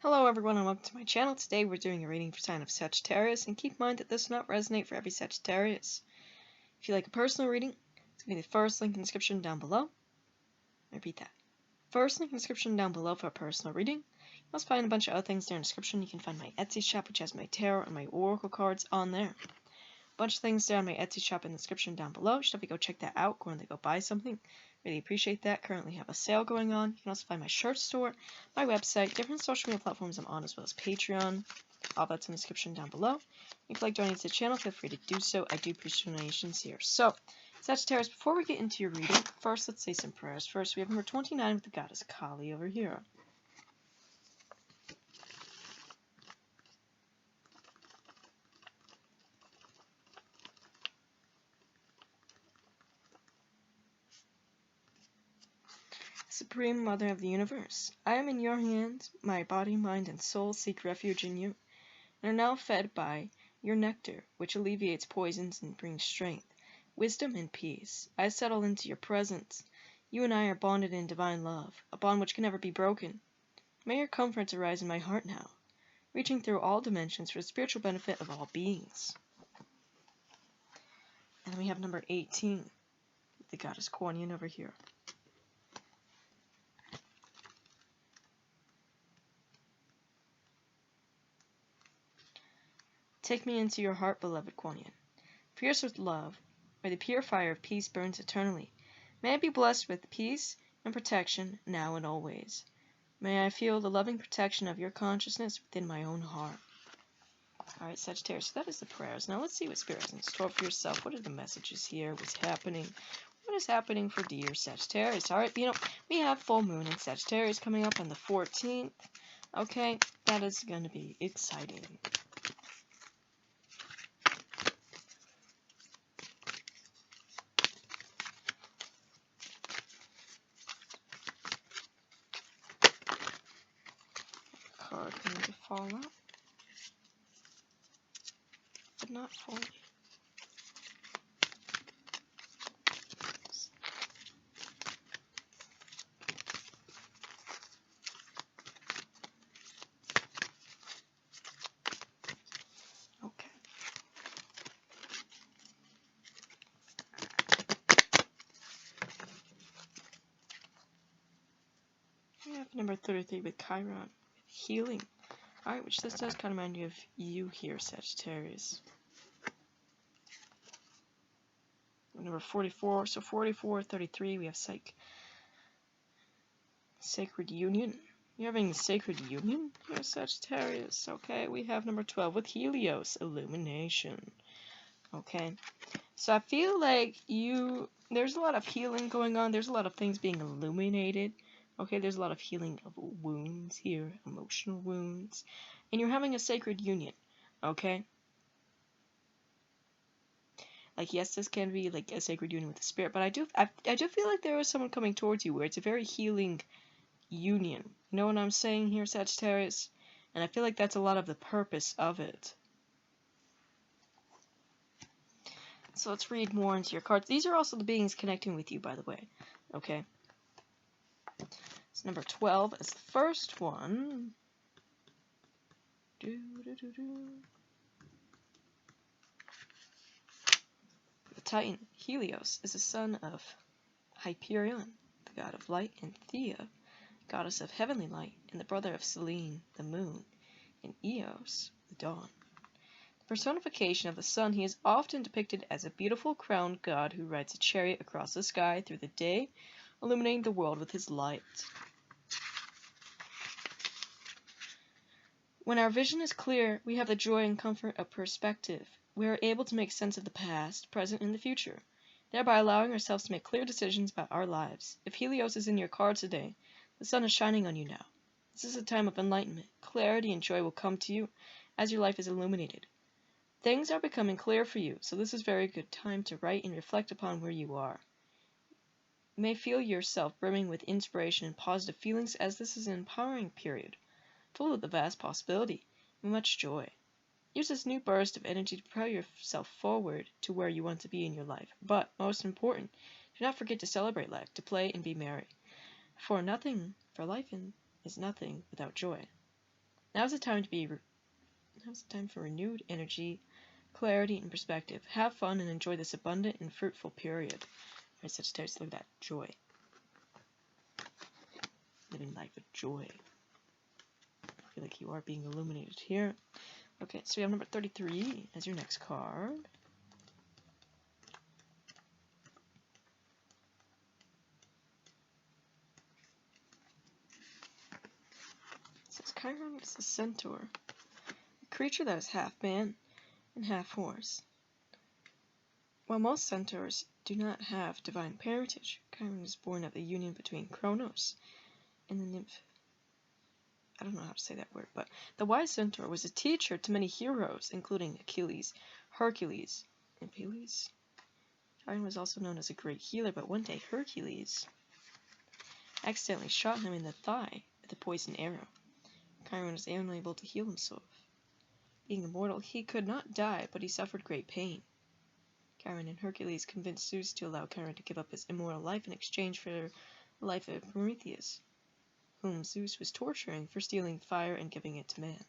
Hello everyone and welcome to my channel. Today we're doing a reading for sign of Sagittarius, and keep in mind that this will not resonate for every Sagittarius. If you like a personal reading, it's going to be the first link in the description down below. I repeat that. First link in the description down below for a personal reading. You'll also find a bunch of other things there in the description. You can find my Etsy shop, which has my tarot and my oracle cards on there. A bunch of things there on my Etsy shop in the description down below. You should definitely go check that out. Go in there, go buy something. Really appreciate that. Currently have a sale going on. You can also find my shirt store, my website, different social media platforms I'm on, as well as Patreon. All that's in the description down below. If you'd like to donate to the channel, feel free to do so. I do appreciate donations here. So, Sagittarius, before we get into your reading, first let's say some prayers. First, we have number 29 with the goddess Kali over here. Supreme Mother of the Universe, I am in your hands. My body, mind, and soul seek refuge in you, and are now fed by your nectar, which alleviates poisons and brings strength, wisdom, and peace. I settle into your presence. You and I are bonded in divine love, a bond which can never be broken. May your comforts arise in my heart now, reaching through all dimensions for the spiritual benefit of all beings. And then we have number 18, the goddess Kuan Yin over here. Take me into your heart, beloved Kuan Yin. Fierce with love, where the pure fire of peace burns eternally. May I be blessed with peace and protection now and always. May I feel the loving protection of your consciousness within my own heart. Alright, Sagittarius, so that is the prayers. Now let's see what Spirit has in store for yourself. What are the messages here? What's happening? What is happening for dear Sagittarius? Alright, we have full moon in Sagittarius coming up on the 14th. Okay, that is going to be exciting. Card going to fall out, but not fully. Okay. We have number 33 with Chiron. Healing. Alright, which this does kind of remind me of you here, Sagittarius. Number 44, so 44, 33, we have Sacred Union. You're having a Sacred Union here, Sagittarius. Okay, we have number 12 with Helios, Illumination. Okay, so I feel like there's a lot of healing going on. There's a lot of things being illuminated. Okay, there's a lot of healing of wounds here, emotional wounds. And you're having a sacred union, okay? Like, yes, this can be like a sacred union with the spirit, but I do feel like there is someone coming towards you where it's a very healing union. You know what I'm saying here, Sagittarius? And I feel like that's a lot of the purpose of it. So let's read more into your cards. These are also the beings connecting with you, by the way, okay? So number 12 is the first one. The Titan, Helios, is the son of Hyperion, the god of light, and Thea, goddess of heavenly light, and the brother of Selene, the moon, and Eos, the dawn. The personification of the sun, he is often depicted as a beautiful crowned god who rides a chariot across the sky through the day, illuminating the world with his light. When our vision is clear, we have the joy and comfort of perspective. We are able to make sense of the past, present, and the future, thereby allowing ourselves to make clear decisions about our lives. If Helios is in your cards today, the sun is shining on you now. This is a time of enlightenment. Clarity and joy will come to you as your life is illuminated. Things are becoming clear for you, so this is a very good time to write and reflect upon where you are. You may feel yourself brimming with inspiration and positive feelings, as this is an empowering period, full of the vast possibility and much joy. Use this new burst of energy to propel yourself forward to where you want to be in your life. But, most important, do not forget to celebrate life, to play and be merry. For life is nothing without joy. Now's the time for renewed energy, clarity, and perspective. Have fun and enjoy this abundant and fruitful period. All right, Sagittarius, look at that joy. Living life with joy. I feel like you are being illuminated here. Okay, so we have number 33 as your next card. It says Chiron is a centaur, a creature that is half man and half horse. While most centaurs do not have divine parentage, Chiron is born of the union between Kronos and the nymph. I don't know how to say that word, but the wise centaur was a teacher to many heroes, including Achilles, Hercules, and Peleus. Chiron was also known as a great healer, but one day Hercules accidentally shot him in the thigh with a poisoned arrow. Chiron was unable to heal himself. Being immortal, he could not die, but he suffered great pain. Chiron and Hercules convinced Zeus to allow Chiron to give up his immortal life in exchange for the life of Prometheus, whom Zeus was torturing for stealing fire and giving it to man.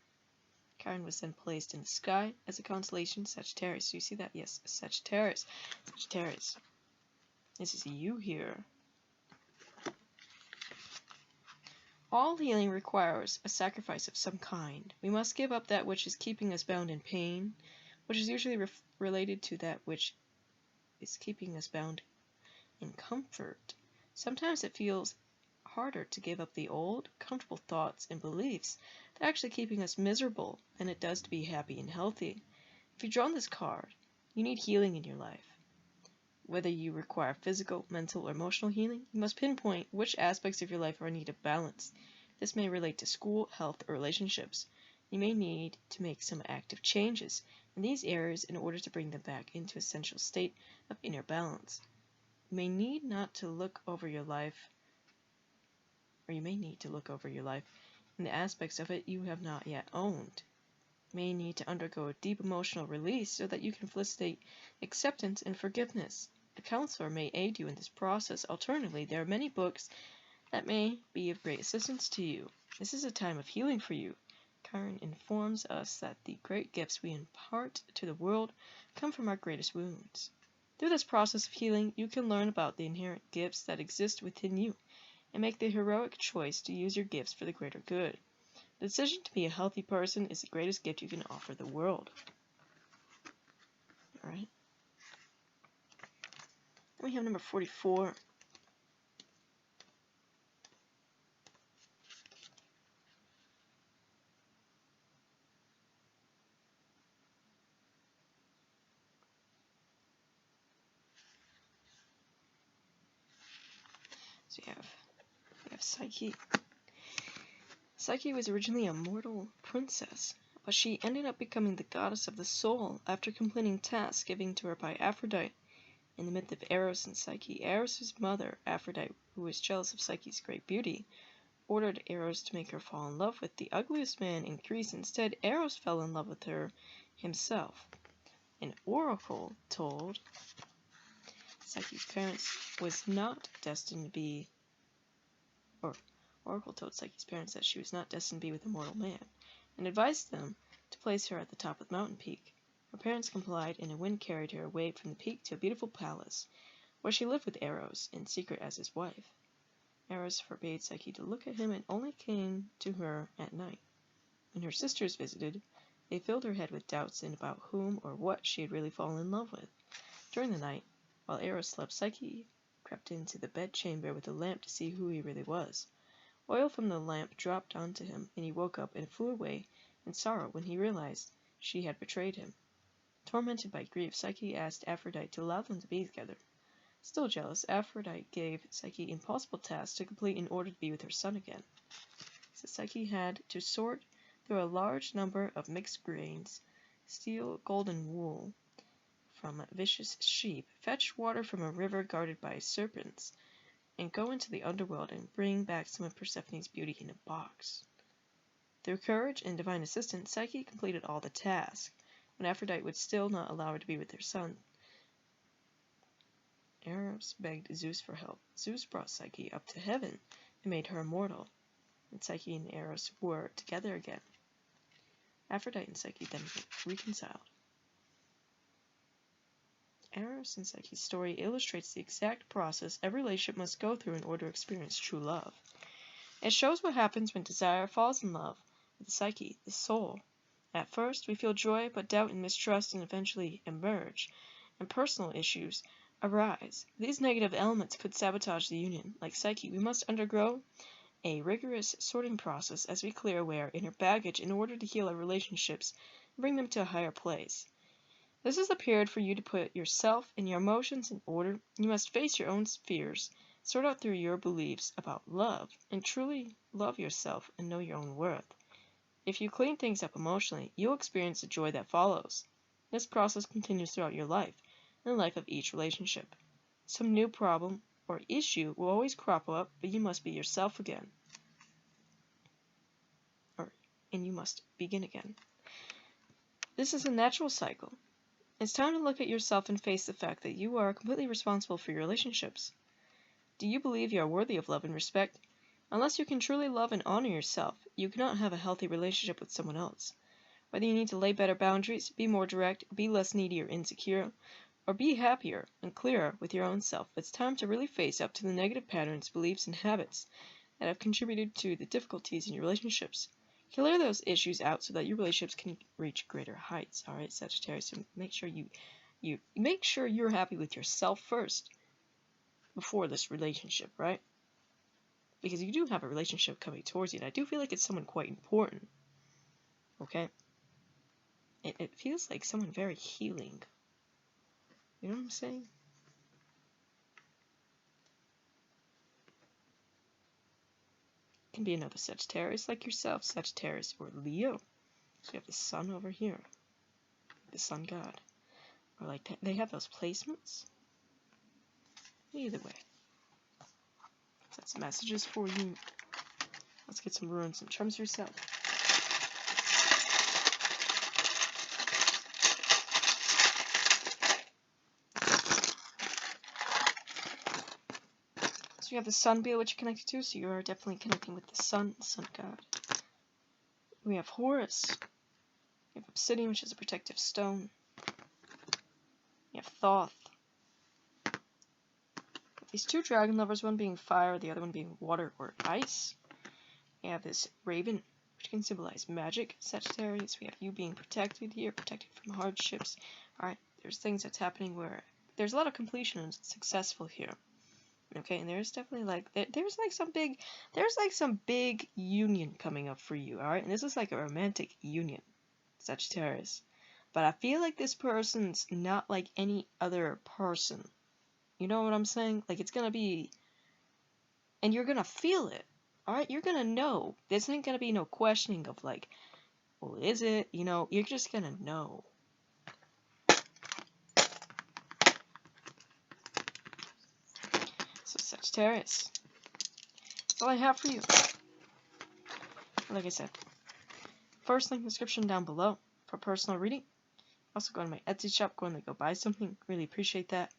Chiron was then placed in the sky as a constellation, Sagittarius. So you see that? Yes, Sagittarius. Sagittarius. This is you here. All healing requires a sacrifice of some kind. We must give up that which is keeping us bound in pain, which is usually related to that which is keeping us bound in comfort. Sometimes it feels harder to give up the old, comfortable thoughts and beliefs that are actually keeping us miserable than it does to be happy and healthy. If you've drawn this card, you need healing in your life. Whether you require physical, mental, or emotional healing, you must pinpoint which aspects of your life are in need of balance. This may relate to school, health, or relationships. You may need to make some active changes in these areas in order to bring them back into an essential state of inner balance. You may need to look over your life in the aspects of it you have not yet owned. You may need to undergo a deep emotional release so that you can facilitate acceptance and forgiveness. A counselor may aid you in this process. Alternatively, there are many books that may be of great assistance to you. This is a time of healing for you. Chiron informs us that the great gifts we impart to the world come from our greatest wounds. Through this process of healing, you can learn about the inherent gifts that exist within you and make the heroic choice to use your gifts for the greater good. The decision to be a healthy person is the greatest gift you can offer the world. Alright. Then we have number 44. So we have Psyche. Psyche was originally a mortal princess, but she ended up becoming the goddess of the soul after completing tasks given to her by Aphrodite. In the myth of Eros and Psyche, Eros' mother, Aphrodite, who was jealous of Psyche's great beauty, ordered Eros to make her fall in love with the ugliest man in Greece. Instead, Eros fell in love with her himself. An oracle told Psyche's parents that she was not destined to be with a mortal man, and advised them to place her at the top of the mountain peak. Her parents complied, and a wind carried her away from the peak to a beautiful palace, where she lived with Eros in secret as his wife. Eros forbade Psyche to look at him and only came to her at night. When her sisters visited, they filled her head with doubts about whom or what she had really fallen in love with. During the night, while Eros slept, Psyche crept into the bedchamber with a lamp to see who he really was. Oil from the lamp dropped onto him, and he woke up and flew away in sorrow when he realized she had betrayed him. Tormented by grief, Psyche asked Aphrodite to allow them to be together. Still jealous, Aphrodite gave Psyche impossible tasks to complete in order to be with her son again. So Psyche had to sort through a large number of mixed grains, steal golden wool from vicious sheep, fetch water from a river guarded by serpents, and go into the underworld and bring back some of Persephone's beauty in a box. Through courage and divine assistance, Psyche completed all the tasks. When Aphrodite would still not allow her to be with her son, Eros begged Zeus for help. Zeus brought Psyche up to heaven and made her immortal, and Psyche and Eros were together again. Aphrodite and Psyche then reconciled. Eros and Psyche's story illustrates the exact process every relationship must go through in order to experience true love. It shows what happens when desire falls in love with the psyche, the soul. At first, we feel joy, but doubt and mistrust and eventually emerge, and personal issues arise. These negative elements could sabotage the union. Like Psyche, we must undergo a rigorous sorting process as we clear away our inner baggage in order to heal our relationships and bring them to a higher place. This is the period for you to put yourself and your emotions in order. You must face your own fears, sort out through your beliefs about love, and truly love yourself and know your own worth. If you clean things up emotionally, you'll experience the joy that follows. This process continues throughout your life and the life of each relationship. Some new problem or issue will always crop up, but you must be yourself again. And you must begin again. This is a natural cycle. It's time to look at yourself and face the fact that you are completely responsible for your relationships. Do you believe you are worthy of love and respect? Unless you can truly love and honor yourself, you cannot have a healthy relationship with someone else. Whether you need to lay better boundaries, be more direct, be less needy or insecure, or be happier and clearer with your own self, it's time to really face up to the negative patterns, beliefs, and habits that have contributed to the difficulties in your relationships. Clear those issues out so that your relationships can reach greater heights. All right, Sagittarius. So make sure you're happy with yourself first before this relationship, right? Because you do have a relationship coming towards you, and I do feel like it's someone quite important. Okay? It feels like someone very healing. You know what I'm saying? Can be another Sagittarius like yourself, Sagittarius or Leo. So you have the sun over here, the sun god. Or like they have those placements. Either way. That's messages for you. Let's get some runes and charms yourself. So you have the sun wheel which you're connected to, so you are definitely connecting with the sun god. We have Horus. We have obsidian, which is a protective stone. We have Thoth. These two dragon lovers, one being fire, the other one being water or ice. We have this raven, which can symbolize magic, Sagittarius. We have you being protected here, protected from hardships. Alright, there's things that's happening where there's a lot of completion and successful here. Okay, and there's definitely like there's some big union coming up for you, alright? And this is like a romantic union, Sagittarius. But I feel like this person's not like any other person. You know what I'm saying? Like it's gonna be, and you're gonna feel it, alright? You're gonna know. There's not gonna be no questioning of like, well, is it? You know, you're just gonna know. Sagittarius. That's all I have for you. Like I said, first link in the description down below for personal reading. Also go to my Etsy shop, go and go buy something. Really appreciate that.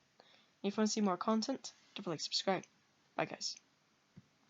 And if you want to see more content, don't forget to subscribe. Bye guys.